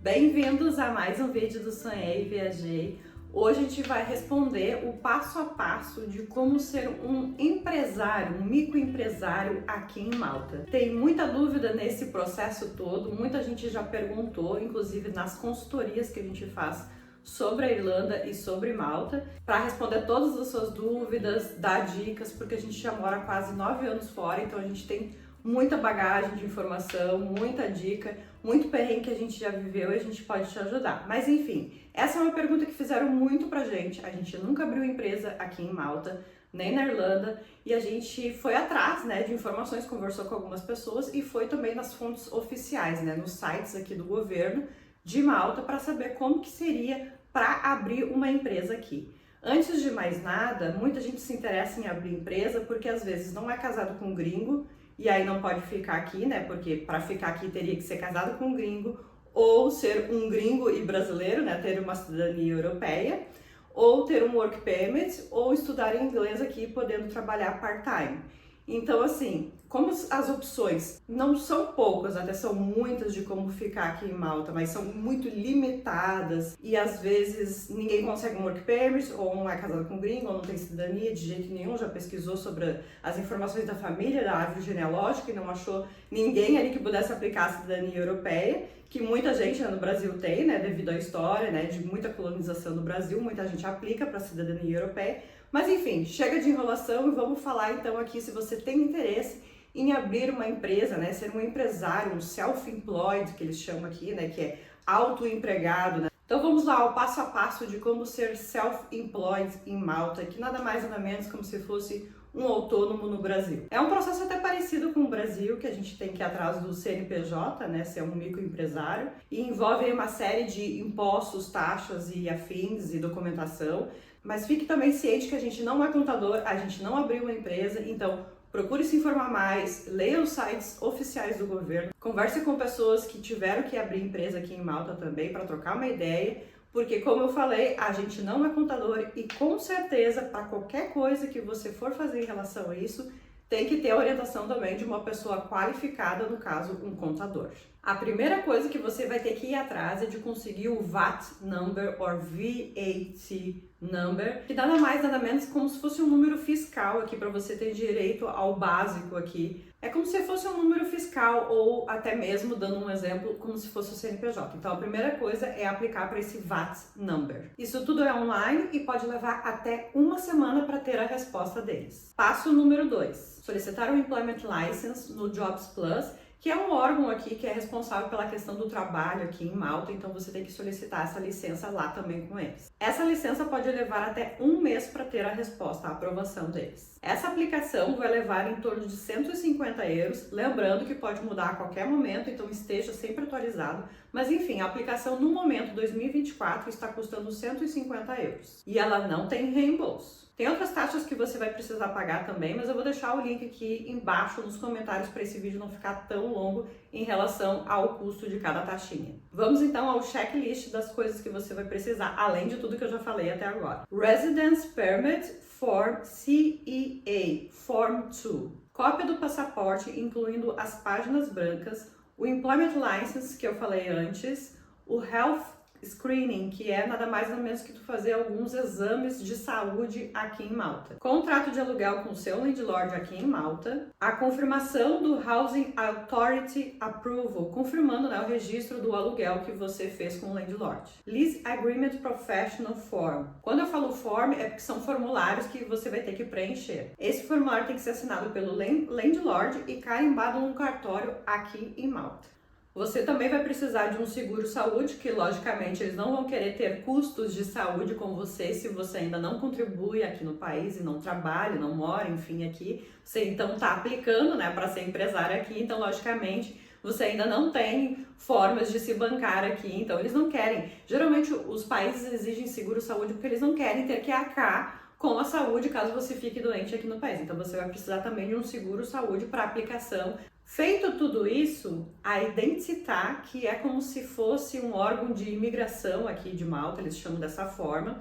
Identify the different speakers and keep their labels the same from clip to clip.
Speaker 1: Bem-vindos a mais um vídeo do Sonhei e Viajei. Hoje a gente vai responder o passo a passo de como ser um empresário, um microempresário aqui em Malta. Tem muita dúvida nesse processo todo, muita gente já perguntou, inclusive nas consultorias que a gente faz sobre a Irlanda e sobre Malta, para responder todas as suas dúvidas, dar dicas, porque a gente já mora quase 9 anos fora, então a gente tem muita bagagem de informação, muita dica, muito perrengue que a gente já viveu e a gente pode te ajudar. Mas enfim, essa é uma pergunta que fizeram muito pra gente. A gente nunca abriu empresa aqui em Malta, nem na Irlanda, e a gente foi atrás, de informações, conversou com algumas pessoas e foi também nas fontes oficiais, nos sites aqui do governo de Malta para saber como que seria para abrir uma empresa aqui. Antes de mais nada, muita gente se interessa em abrir empresa porque às vezes não é casado com um gringo, e aí não pode ficar aqui, porque para ficar aqui teria que ser casado com um gringo, ou ser um gringo e brasileiro, ter uma cidadania europeia, ou ter um work permit, ou estudar inglês aqui, podendo trabalhar part-time. Então, assim, como as opções não são poucas, até são muitas de como ficar aqui em Malta, mas são muito limitadas e às vezes ninguém consegue um work permit, ou não é casado com gringo, ou não tem cidadania de jeito nenhum, já pesquisou sobre as informações da família, da árvore genealógica e não achou ninguém ali que pudesse aplicar a cidadania europeia, que muita gente no Brasil tem, devido à história, de muita colonização do Brasil, muita gente aplica para a cidadania europeia. Mas enfim, chega de enrolação e vamos falar então aqui se você tem interesse em abrir uma empresa, ser um empresário, um self-employed, que eles chamam aqui, que é autoempregado, Então vamos lá ao passo a passo de como ser self-employed em Malta, que nada mais nada menos como se fosse um autônomo no Brasil. É um processo até parecido com o Brasil, que a gente tem que ir atrás do CNPJ, ser um microempresário, e envolve uma série de impostos, taxas e afins e documentação. Mas fique também ciente que a gente não é contador, a gente não abriu uma empresa, então procure se informar mais, leia os sites oficiais do governo, converse com pessoas que tiveram que abrir empresa aqui em Malta também para trocar uma ideia, porque como eu falei, a gente não é contador e com certeza para qualquer coisa que você for fazer em relação a isso, tem que ter a orientação também de uma pessoa qualificada, no caso, um contador. A primeira coisa que você vai ter que ir atrás é de conseguir o VAT number ou VAT number, que nada mais nada menos como se fosse um número fiscal aqui para você ter direito ao básico aqui. É como se fosse um número fiscal ou até mesmo, dando um exemplo, como se fosse o CNPJ. Então a primeira coisa é aplicar para esse VAT number. Isso tudo é online e pode levar até uma semana para ter a resposta deles. Passo número 2. Solicitar um Employment License no Jobs Plus, que é um órgão aqui que é responsável pela questão do trabalho aqui em Malta, então você tem que solicitar essa licença lá também com eles. Essa licença pode levar até um mês para ter a resposta, a aprovação deles. Essa aplicação vai levar em torno de 150 euros, lembrando que pode mudar a qualquer momento, então esteja sempre atualizado, mas enfim, a aplicação no momento 2024 está custando 150 euros e ela não tem reembolso. Tem outras taxas que você vai precisar pagar também, mas eu vou deixar o link aqui embaixo nos comentários para esse vídeo não ficar tão longo em relação ao custo de cada taxinha. Vamos então ao checklist das coisas que você vai precisar, além de tudo que eu já falei até agora. Residence Permit Form CEA Form 2. Cópia do passaporte, incluindo as páginas brancas, o Employment License, que eu falei antes, o Health Screening, que é nada mais nada menos que tu fazer alguns exames de saúde aqui em Malta. Contrato de aluguel com o seu landlord aqui em Malta. A confirmação do Housing Authority Approval, confirmando o registro do aluguel que você fez com o landlord. Lease Agreement Professional Form. Quando eu falo form, é porque são formulários que você vai ter que preencher. Esse formulário tem que ser assinado pelo landlord e carimbado num cartório aqui em Malta. Você também vai precisar de um seguro-saúde, que logicamente eles não vão querer ter custos de saúde com você se você ainda não contribui aqui no país e não trabalha, não mora, enfim, aqui. Você então está aplicando, para ser empresário aqui, então logicamente você ainda não tem formas de se bancar aqui, então eles não querem. Geralmente os países exigem seguro-saúde porque eles não querem ter que arcar com a saúde caso você fique doente aqui no país. Então você vai precisar também de um seguro-saúde para aplicação. Feito tudo isso, a Identità, que é como se fosse um órgão de imigração aqui de Malta, eles chamam dessa forma,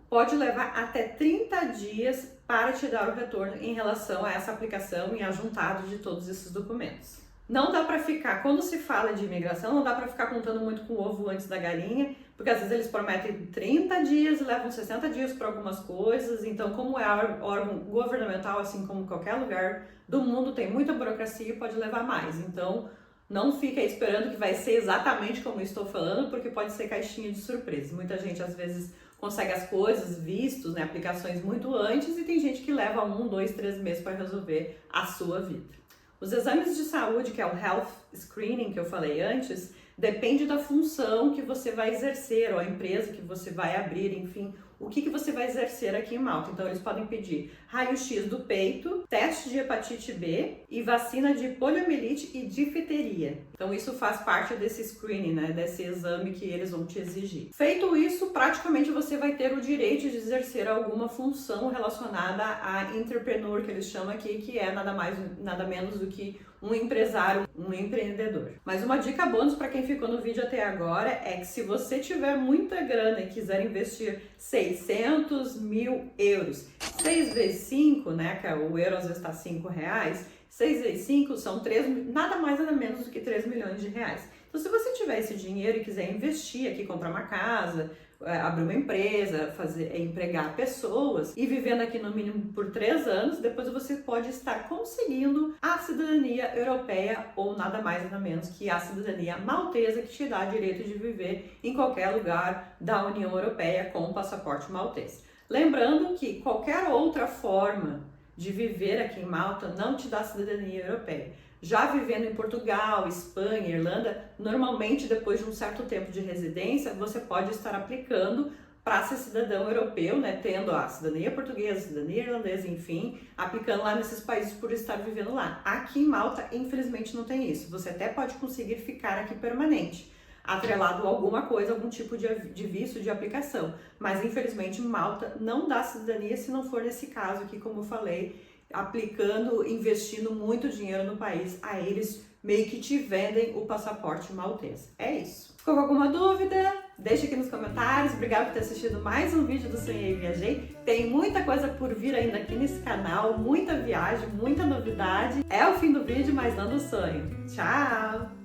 Speaker 1: pode levar até 30 dias para te dar o retorno em relação a essa aplicação e a juntado de todos esses documentos. Não dá pra ficar, quando se fala de imigração, não dá pra ficar contando muito com o ovo antes da galinha, porque às vezes eles prometem 30 dias e levam 60 dias para algumas coisas. Então, como é órgão governamental, assim como qualquer lugar do mundo, tem muita burocracia e pode levar mais. Então, não fica aí esperando que vai ser exatamente como eu estou falando, porque pode ser caixinha de surpresa. Muita gente às vezes consegue as coisas, vistos, né, aplicações muito antes, e tem gente que leva 1, 2, 3 meses para resolver a sua vida. Os exames de saúde, que é o Health Screening que eu falei antes, depende da função que você vai exercer, ou a empresa que você vai abrir, enfim, o que você vai exercer aqui em Malta. Então, eles podem pedir raio-x do peito, teste de hepatite B e vacina de poliomielite e difteria. Então, isso faz parte desse screening, né, desse exame que eles vão te exigir. Feito isso, praticamente você vai ter o direito de exercer alguma função relacionada a entrepreneur, que eles chamam aqui, que é nada mais, nada menos do que um empresário, um empreendedor. Mas uma dica bônus para quem ficou no vídeo até agora é que se você tiver muita grana e quiser investir 600 mil euros, 6 vezes 5, né, que o euro às vezes está 5 reais, 6 vezes 5 são nada mais nada menos do que 3 milhões de reais. Então, se você tiver esse dinheiro e quiser investir aqui, comprar uma casa, abrir uma empresa, empregar pessoas e vivendo aqui no mínimo por 3 anos, depois você pode estar conseguindo a cidadania europeia ou nada mais nada menos que a cidadania maltesa, que te dá direito de viver em qualquer lugar da União Europeia com o passaporte maltês. Lembrando que qualquer outra forma de viver aqui em Malta não te dá cidadania europeia. Já vivendo em Portugal, Espanha, Irlanda, normalmente depois de um certo tempo de residência, você pode estar aplicando para ser cidadão europeu, né, tendo a cidadania portuguesa, cidadania irlandesa, enfim, aplicando lá nesses países por estar vivendo lá. Aqui em Malta, infelizmente, não tem isso. Você até pode conseguir ficar aqui permanente, atrelado a alguma coisa, algum tipo de visto de aplicação. Mas, infelizmente, Malta não dá cidadania se não for nesse caso aqui, como eu falei, aplicando, investindo muito dinheiro no país, a eles meio que te vendem o passaporte maltês. É isso. Ficou com alguma dúvida? Deixa aqui nos comentários. Obrigada por ter assistido mais um vídeo do Sonhei e Viajei. Tem muita coisa por vir ainda aqui nesse canal, muita viagem, muita novidade. É o fim do vídeo, mas não do sonho. Tchau!